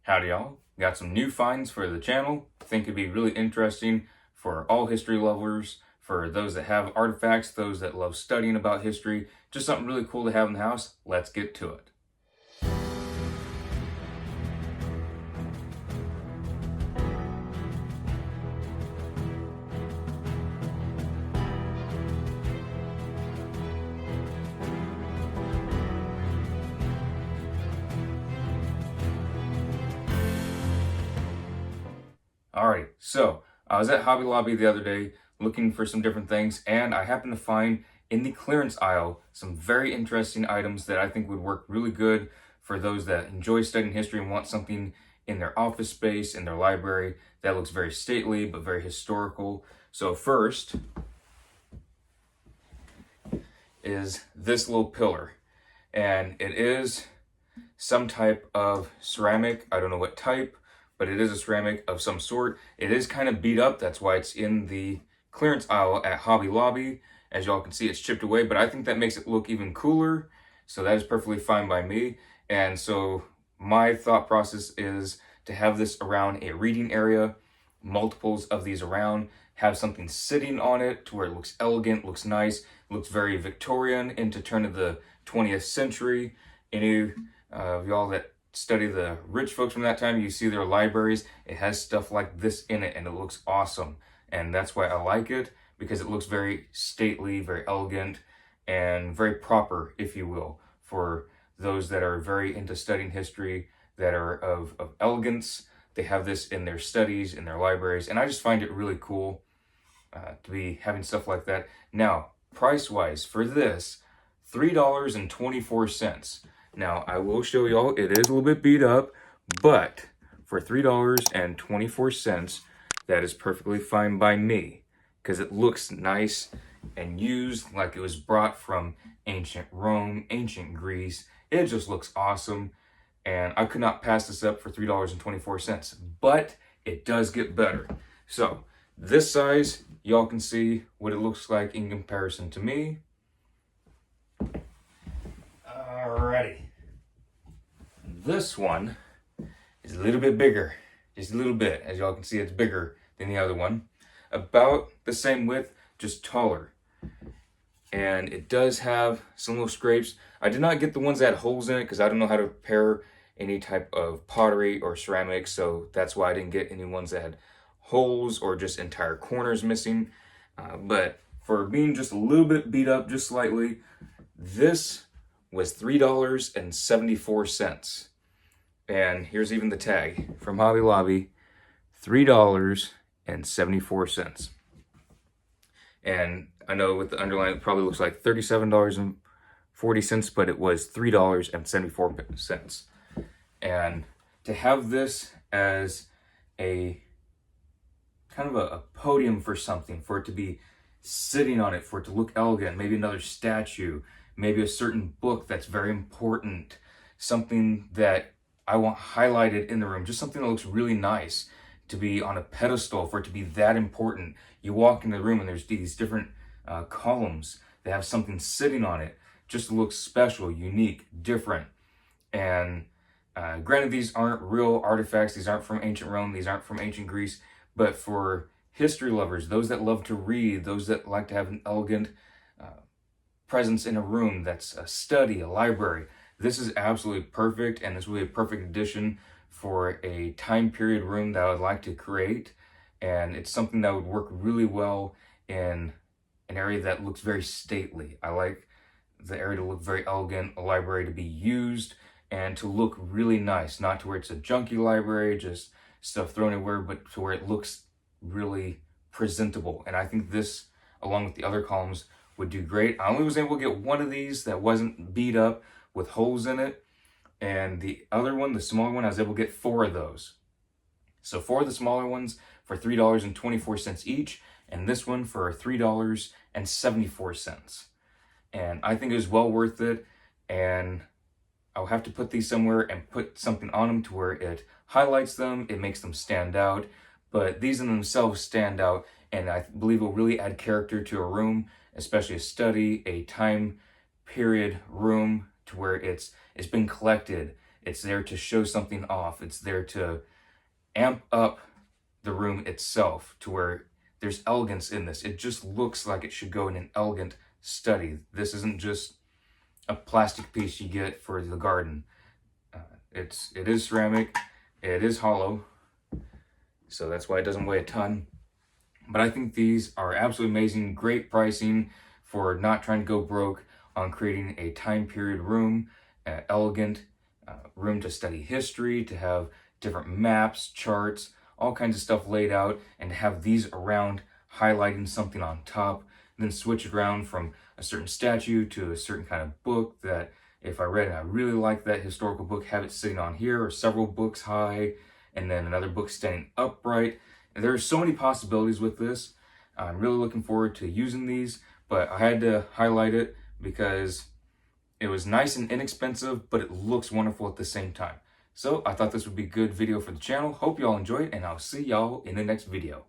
Howdy y'all, got some new finds for the channel. Think it'd be really interesting for all history lovers, for those that have artifacts, those that love studying about history, just something really cool to have in the house. Let's get to it. Alright, so I was at Hobby Lobby the other day looking for some different things, and I happened to find in the clearance aisle some very interesting items that I think would work really good for those that enjoy studying history and want something in their office space, in their library, that looks very stately but very historical. So first is this little pillar, and it is some type of ceramic. I don't know what type, but it is a ceramic of some sort. It is kind of beat up, that's why it's in the clearance aisle at Hobby Lobby. As y'all can see, it's chipped away, but I think that makes it look even cooler, so that is perfectly fine by me. And so my thought process is to have this around a reading area, multiples of these around, have something sitting on it to where it looks elegant, looks nice, looks very Victorian into turn of the 20th century. Any of y'all that study the rich folks from that time, you see their libraries, it has stuff like this in it and it looks awesome. And that's why I like it, because it looks very stately, very elegant, and very proper, if you will, for those that are very into studying history, that are of elegance. They have this in their studies, in their libraries, and I just find it really cool to be having stuff like that. Now, price-wise, for this, $3.24. Now, I will show y'all, it is a little bit beat up, but for $3.24, that is perfectly fine by me, because it looks nice and used like it was brought from ancient Rome, ancient Greece. It just looks awesome, and I could not pass this up for $3.24, but it does get better. So, this size, y'all can see what it looks like in comparison to me. Alrighty. This one is a little bit bigger, just a little bit. As y'all can see, it's bigger than the other one. About the same width, just taller. And it does have some little scrapes. I did not get the ones that had holes in it because I don't know how to repair any type of pottery or ceramics, so that's why I didn't get any ones that had holes or just entire corners missing. But for being just a little bit beat up, just slightly, this was $3.74. And here's even the tag from Hobby Lobby, $3.74. And I know with the underline it probably looks like $37.40, but it was $3.74. And to have this as a kind of a podium for something, for it to be sitting on it, for it to look elegant, maybe another statue, maybe a certain book that's very important, something that I want highlighted in the room, just something that looks really nice to be on a pedestal, for it to be that important. You walk in the room and there's these different columns that have something sitting on it, just looks special, unique, different. And granted, these aren't real artifacts, these aren't from ancient Rome, these aren't from ancient Greece, but for history lovers, those that love to read, those that like to have an elegant presence in a room that's a study, a library, this is absolutely perfect, and this will be a perfect addition for a time period room that I would like to create. And it's something that would work really well in an area that looks very stately. I like the area to look very elegant, a library to be used and to look really nice, not to where it's a junky library, just stuff thrown everywhere, but to where it looks really presentable. And I think this, along with the other columns, would do great. I only was able to get one of these that wasn't beat up with holes in it, and the other one, the smaller one, I was able to get 4 of those. So 4 of the smaller ones for $3.24 each, and this one for $3.74. And I think it was well worth it, and I'll have to put these somewhere and put something on them to where it highlights them, it makes them stand out, but these in themselves stand out, and I believe will really add character to a room, especially a study, a time period room, to where it's been collected, It's there to show something off. It's there to amp up the room itself to where there's elegance in this. It just looks like it should go in an elegant study. This isn't just a plastic piece you get for the garden. It is ceramic, it is hollow, so that's why it doesn't weigh a ton. But I think these are absolutely amazing, great pricing for not trying to go broke on creating a time period room, elegant room to study history, to have different maps, charts, all kinds of stuff laid out, and to have these around highlighting something on top, then switch it around from a certain statue to a certain kind of book that if I read and I really like that historical book, have it sitting on here, or several books high, and then another book standing upright. And there are so many possibilities with this. I'm really looking forward to using these, but I had to highlight it because it was nice and inexpensive, but it looks wonderful at the same time. So I thought this would be a good video for the channel. Hope y'all enjoyed, and I'll see y'all in the next video.